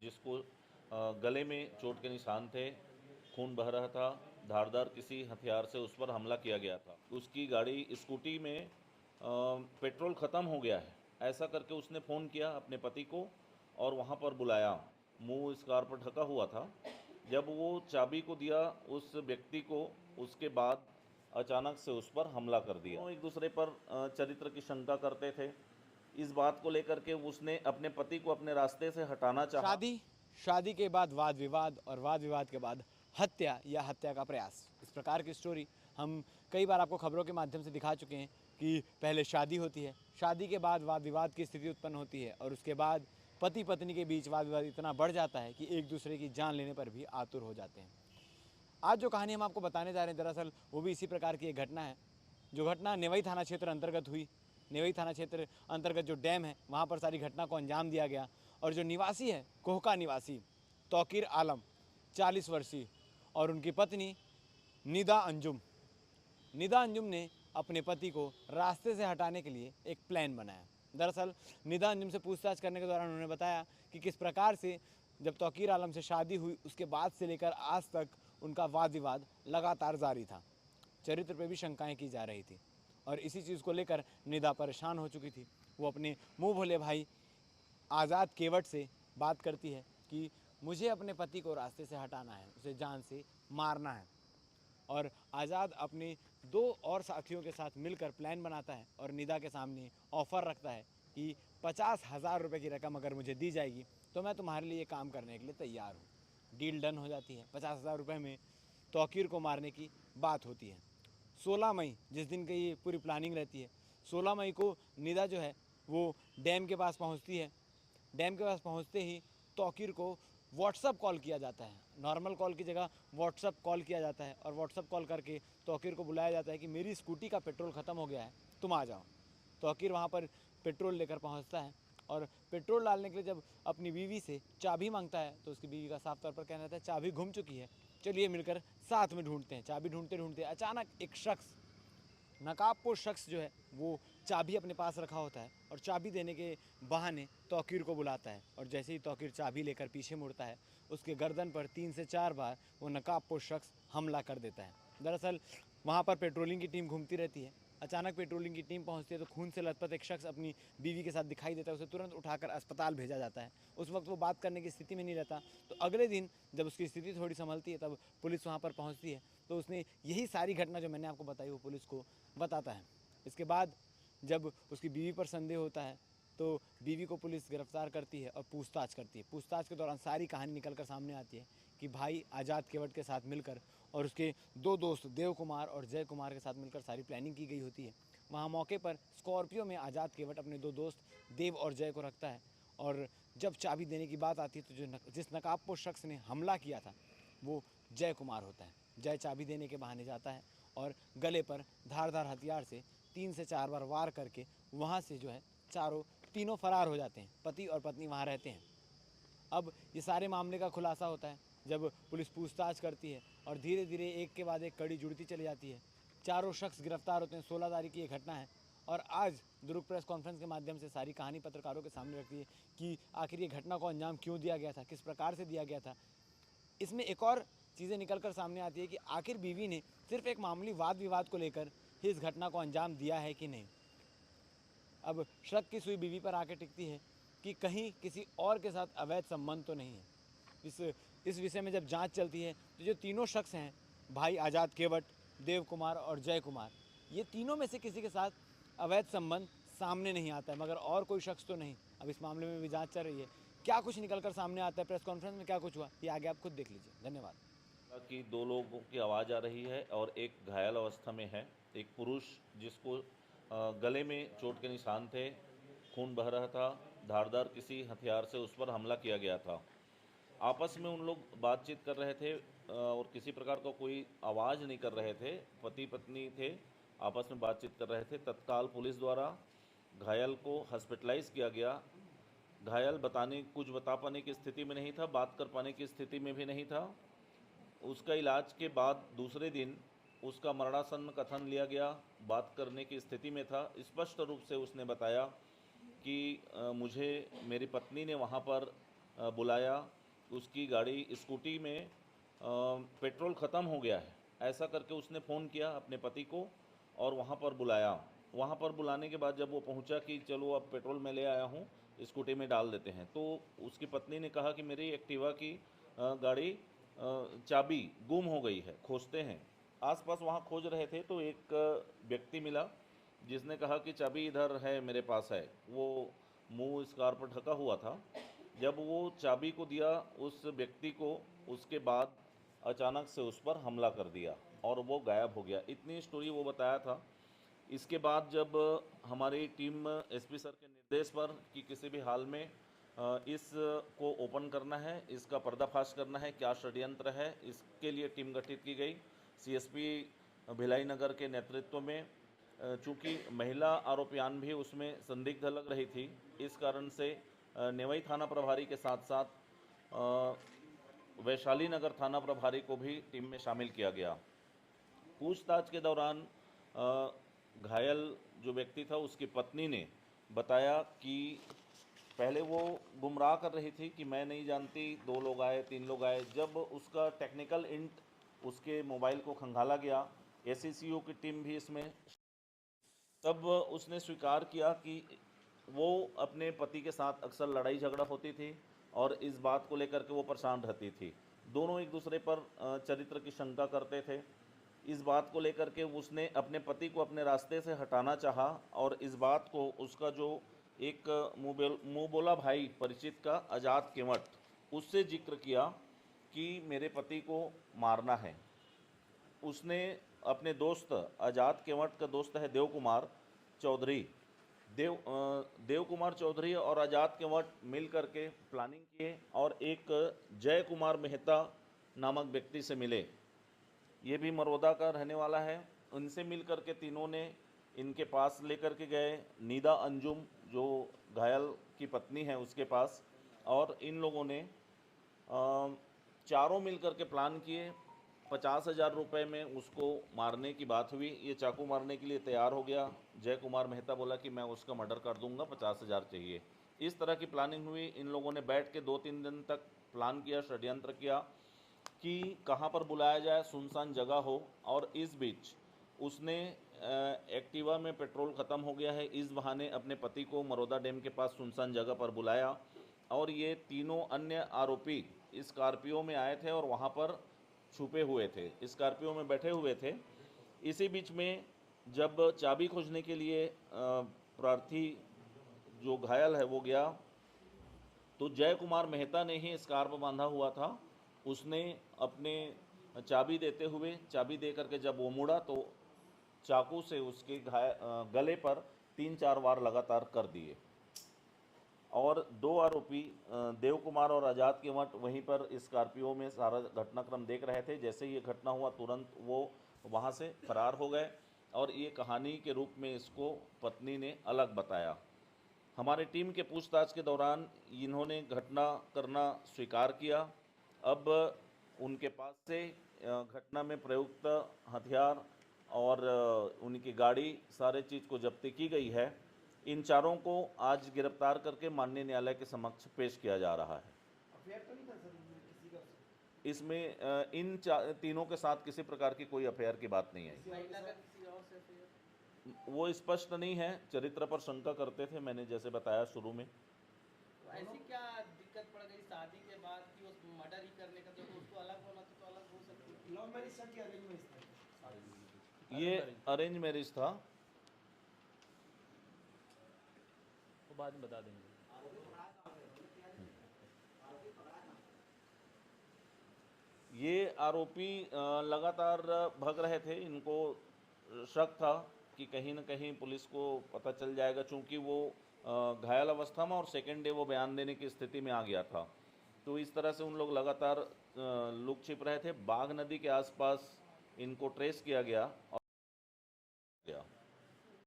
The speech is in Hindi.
जिसको गले में चोट के निशान थे, खून बह रहा था, धारदार किसी हथियार से उस पर हमला किया गया था। उसकी गाड़ी स्कूटी में पेट्रोल ख़त्म हो गया है, ऐसा करके उसने फ़ोन किया अपने पति को और वहाँ पर बुलाया। मुंह स्कार पर ढका हुआ था। जब वो चाबी को दिया उस व्यक्ति को, उसके बाद अचानक से उस पर हमला कर दिया। वो एक दूसरे पर चरित्र की शंका करते थे। इस बात को लेकर के उसने अपने पति को अपने रास्ते से हटाना चाहा। शादी, शादी के बाद वाद विवाद और वाद विवाद के बाद हत्या या हत्या का प्रयास। इस प्रकार की स्टोरी हम कई बार आपको खबरों के माध्यम से दिखा चुके हैं कि पहले शादी होती है, शादी के बाद वाद विवाद की स्थिति उत्पन्न होती है और उसके बाद पति पत्नी के बीच वाद विवाद इतना बढ़ जाता है कि एक दूसरे की जान लेने पर भी आतुर हो जाते हैं। आज जो कहानी हम आपको बताने जा रहे हैं दरअसल वो भी इसी प्रकार की एक घटना है, जो घटना नेवई थाना क्षेत्र अंतर्गत हुई। नेवई थाना क्षेत्र अंतर्गत जो डैम है वहाँ पर सारी घटना को अंजाम दिया गया और जो निवासी है कोहका निवासी तौकीर आलम 40 वर्षीय और उनकी पत्नी निदा अंजुम ने अपने पति को रास्ते से हटाने के लिए एक प्लान बनाया। दरअसल निदा अंजुम से पूछताछ करने के दौरान उन्होंने बताया कि किस प्रकार से जब तौकीर आलम से शादी हुई उसके बाद से लेकर आज तक उनका वाद विवाद लगातार जारी था। चरित्र पे भी शंकाएं की जा रही थी और इसी चीज़ को लेकर निदा परेशान हो चुकी थी। वो अपने मुंह भोले भाई आज़ाद केवट से बात करती है कि मुझे अपने पति को रास्ते से हटाना है, उसे जान से मारना है। और आज़ाद अपने 2 और साथियों के साथ मिलकर प्लान बनाता है और निदा के सामने ऑफ़र रखता है कि 50,000 रुपये की रकम अगर मुझे दी जाएगी तो मैं तुम्हारे लिए काम करने के लिए तैयार हूँ। डील डन हो जाती है। 50,000 रुपये में तौकीर को मारने की बात होती है। 16 मई जिस दिन की ये पूरी प्लानिंग रहती है, 16 मई को निदा जो है वो डैम के पास पहुंचती है। डैम के पास पहुंचते ही तौकीर को व्हाट्सअप कॉल किया जाता है। नॉर्मल कॉल की जगह व्हाट्सअप कॉल किया जाता है और व्हाट्सअप कॉल करके तौकीर को बुलाया जाता है कि मेरी स्कूटी का पेट्रोल ख़त्म हो गया है, तुम आ जाओ। तौकीर वहाँ पर पेट्रोल लेकर पहुँचता है और पेट्रोल डालने के लिए जब अपनी बीवी से चाबी मांगता है तो उसकी बीवी का साफ तौर पर कहना था है चाबी गुम चुकी है, चलिए मिलकर साथ में ढूंढते हैं। चाबी ढूंढते ढूंढते अचानक एक शख्स, नकाबपोश शख्स जो है वो चाबी अपने पास रखा होता है और चाबी देने के बहाने तौकीर को बुलाता है और जैसे ही तौकीर चाबी लेकर पीछे मुड़ता है उसके गर्दन पर 3 से 4 बार वो नकाबपोश शख्स हमला कर देता है। दरअसल वहाँ पर पेट्रोलिंग की टीम घूमती रहती है। अचानक पेट्रोलिंग की टीम पहुंचती है तो खून से लथपथ एक शख्स अपनी बीवी के साथ दिखाई देता है। उसे तुरंत उठाकर अस्पताल भेजा जाता है। उस वक्त वो बात करने की स्थिति में नहीं रहता। तो अगले दिन जब उसकी स्थिति थोड़ी संभलती है तब पुलिस वहाँ पर पहुँचती है तो उसने यही सारी घटना जो मैंने आपको बताई वो पुलिस को बताता है। इसके बाद जब उसकी बीवी पर संदेह होता है तो बीवी को पुलिस गिरफ्तार करती है और पूछताछ करती है। पूछताछ के दौरान सारी कहानी निकल कर सामने आती है कि भाई आज़ाद केवट के साथ मिलकर और उसके 2 दोस्त देव कुमार और जय कुमार के साथ मिलकर सारी प्लानिंग की गई होती है। वहाँ मौके पर स्कॉर्पियो में आज़ाद केवट अपने 2 दोस्त देव और जय को रखता है और जब चाबी देने की बात आती है तो जिस नकाबपोश शख्स ने हमला किया था वो जय कुमार होता है। जय चाबी देने के बहाने जाता है और गले पर धारदार हथियार से 3 से 4 बार वार करके वहाँ से जो है तीनों फरार हो जाते हैं। पति और पत्नी वहाँ रहते हैं। अब ये सारे मामले का खुलासा होता है जब पुलिस पूछताछ करती है और धीरे धीरे एक के बाद एक कड़ी जुड़ती चली जाती है। चारों शख्स गिरफ्तार होते हैं। 16 तारीख की ये घटना है और आज दुर्ग प्रेस कॉन्फ्रेंस के माध्यम से सारी कहानी पत्रकारों के सामने रखती है कि आखिर ये घटना को अंजाम क्यों दिया गया था, किस प्रकार से दिया गया था। इसमें एक और चीज़ें निकल कर सामने आती है कि आखिर बीवी ने सिर्फ एक मामूली वाद विवाद को लेकर ही इस घटना को अंजाम दिया है कि नहीं। अब शक की सुई बीवी पर आके टिकती है कि कहीं किसी और के साथ अवैध संबंध तो नहीं है। इस विषय में जब जांच चलती है तो जो तीनों शख्स हैं, भाई आज़ाद केवट, देव कुमार और जय कुमार, ये तीनों में से किसी के साथ अवैध संबंध सामने नहीं आता है, मगर और कोई शख्स तो नहीं। अब इस मामले में भी जांच चल रही है। क्या कुछ निकल कर सामने आता है, प्रेस कॉन्फ्रेंस में क्या कुछ हुआ, ये आगे आप खुद देख लीजिए। धन्यवाद। कि 2 लोगों की आवाज़ आ रही है और एक घायल अवस्था में है। एक पुरुष जिसको गले में चोट के निशान थे, खून बह रहा था, धारदार किसी हथियार से उस पर हमला किया गया था। आपस में उन लोग बातचीत कर रहे थे और किसी प्रकार का कोई आवाज़ नहीं कर रहे थे। पति पत्नी थे, आपस में बातचीत कर रहे थे। तत्काल पुलिस द्वारा घायल को हॉस्पिटलाइज किया गया। घायल कुछ बता पाने की स्थिति में नहीं था, बात कर पाने की स्थिति में भी नहीं था। उसका इलाज के बाद दूसरे दिन उसका मरणासन्न कथन लिया गया। बात करने की स्थिति में था। स्पष्ट रूप से उसने बताया कि मुझे मेरी पत्नी ने वहाँ पर बुलाया। उसकी गाड़ी स्कूटी में पेट्रोल ख़त्म हो गया है, ऐसा करके उसने फ़ोन किया अपने पति को और वहाँ पर बुलाया। वहाँ पर बुलाने के बाद जब वो पहुँचा कि चलो अब पेट्रोल मैं ले आया हूँ, स्कूटी में डाल देते हैं, तो उसकी पत्नी ने कहा कि मेरी एक्टिवा की गाड़ी चाबी गुम हो गई है, खोजते हैं। आसपास वहाँ खोज रहे थे तो एक व्यक्ति मिला जिसने कहा कि चाबी इधर है, मेरे पास है। वो मुंह स्कार्फ पर ढका हुआ था। जब वो चाबी को दिया उस व्यक्ति को, उसके बाद अचानक से उस पर हमला कर दिया और वो गायब हो गया। इतनी स्टोरी वो बताया था। इसके बाद जब हमारी टीम एसपी सर के निर्देश पर कि किसी भी हाल में इस को ओपन करना है, इसका पर्दाफाश करना है, क्या षड्यंत्र है, इसके लिए टीम गठित की गई सीएसपी भिलाई नगर के नेतृत्व में। चूँकि महिला आरोपियान भी उसमें संदिग्ध लग रही थी, इस कारण से नेवई थाना प्रभारी के साथ साथ वैशाली नगर थाना प्रभारी को भी टीम में शामिल किया गया। पूछताछ के दौरान घायल जो व्यक्ति था उसकी पत्नी ने बताया कि पहले वो गुमराह कर रही थी कि मैं नहीं जानती, 2 लोग आए 3 लोग आए। जब उसका टेक्निकल इंट उसके मोबाइल को खंगाला गया, एससीसीओ की टीम भी इसमें, तब उसने स्वीकार किया कि वो अपने पति के साथ अक्सर लड़ाई झगड़ा होती थी और इस बात को लेकर के वो परेशान रहती थी। दोनों एक दूसरे पर चरित्र की शंका करते थे। इस बात को लेकर के उसने अपने पति को अपने रास्ते से हटाना चाहा और इस बात को उसका जो एक मुँह बोला भाई परिचित का आज़ाद केवट, उससे जिक्र किया कि मेरे पति को मारना है। उसने अपने दोस्त आज़ाद केवट का दोस्त है देव कुमार चौधरी, देव कुमार चौधरी और आज़ाद केवट मिल करके प्लानिंग किए और एक जय कुमार मेहता नामक व्यक्ति से मिले। ये भी मरोदा का रहने वाला है। उनसे मिल कर के तीनों ने इनके पास लेकर के गए नीदा अंजुम जो घायल की पत्नी है उसके पास, और इन लोगों ने चारों मिल कर के प्लान किए। 50,000 रुपये में उसको मारने की बात हुई। ये चाकू मारने के लिए तैयार हो गया। जय कुमार मेहता बोला कि मैं उसका मर्डर कर दूंगा, 50,000 चाहिए। इस तरह की प्लानिंग हुई। इन लोगों ने बैठ के 2-3 दिन तक प्लान किया, षड्यंत्र किया कि कहाँ पर बुलाया जाए, सुनसान जगह हो। और इस बीच उसने एक्टिवा में पेट्रोल ख़त्म हो गया है, इस बहाने अपने पति को मरोदा डैम के पास सुनसान जगह पर बुलाया और ये तीनों अन्य आरोपी स्कॉर्पियो में आए थे और वहाँ पर छुपे हुए थे, स्कॉर्पियो में बैठे हुए थे। इसी बीच में जब चाबी खोजने के लिए प्रार्थी जो घायल है वो गया, तो जय कुमार मेहता ने ही स्कार्फ बांधा हुआ था। उसने अपने चाबी देते हुए, चाबी दे करके जब वो मुड़ा तो चाकू से उसके गले पर 3-4 वार लगातार कर दिए। और 2 आरोपी देव कुमार और आज़ाद केवट वहीं पर स्कॉर्पियो में सारा घटनाक्रम देख रहे थे। जैसे ही ये घटना हुआ तुरंत वो वहाँ से फरार हो गए और ये कहानी के रूप में इसको पत्नी ने अलग बताया। हमारी टीम के पूछताछ के दौरान इन्होंने घटना करना स्वीकार किया। अब उनके पास से घटना में प्रयुक्त हथियार और उनकी गाड़ी, सारे चीज़ को जब्ती की गई है। इन चारों को आज गिरफ्तार करके माननीय न्यायालय के समक्ष पेश किया जा रहा है। इसमें इन तीनों के साथ किसी प्रकार की कोई अफेयर की बात नहीं है। वो स्पष्ट नहीं है, चरित्र पर शंका करते थे, मैंने जैसे बताया शुरू में। ऐसी क्या दिक्कत पड़ गई शादी के बाद कि उस मर्डर ही करने का, जब उसको अलग होना तो अलग हो सकती है। लव मैरिज था कि अरेंज मैरिज था? ये अरेंज मैरिज था। वो बाद में बता देंगे। ये आरोपी लगातार भग रहे थे। इनको शक था कि कहीं न कहीं पुलिस को पता चल जाएगा, चूँकि वो घायल अवस्था में और सेकेंड डे वो बयान देने की स्थिति में आ गया था। तो इस तरह से उन लोग लगातार लुक छिप रहे थे। बाघ नदी के आसपास इनको ट्रेस किया गया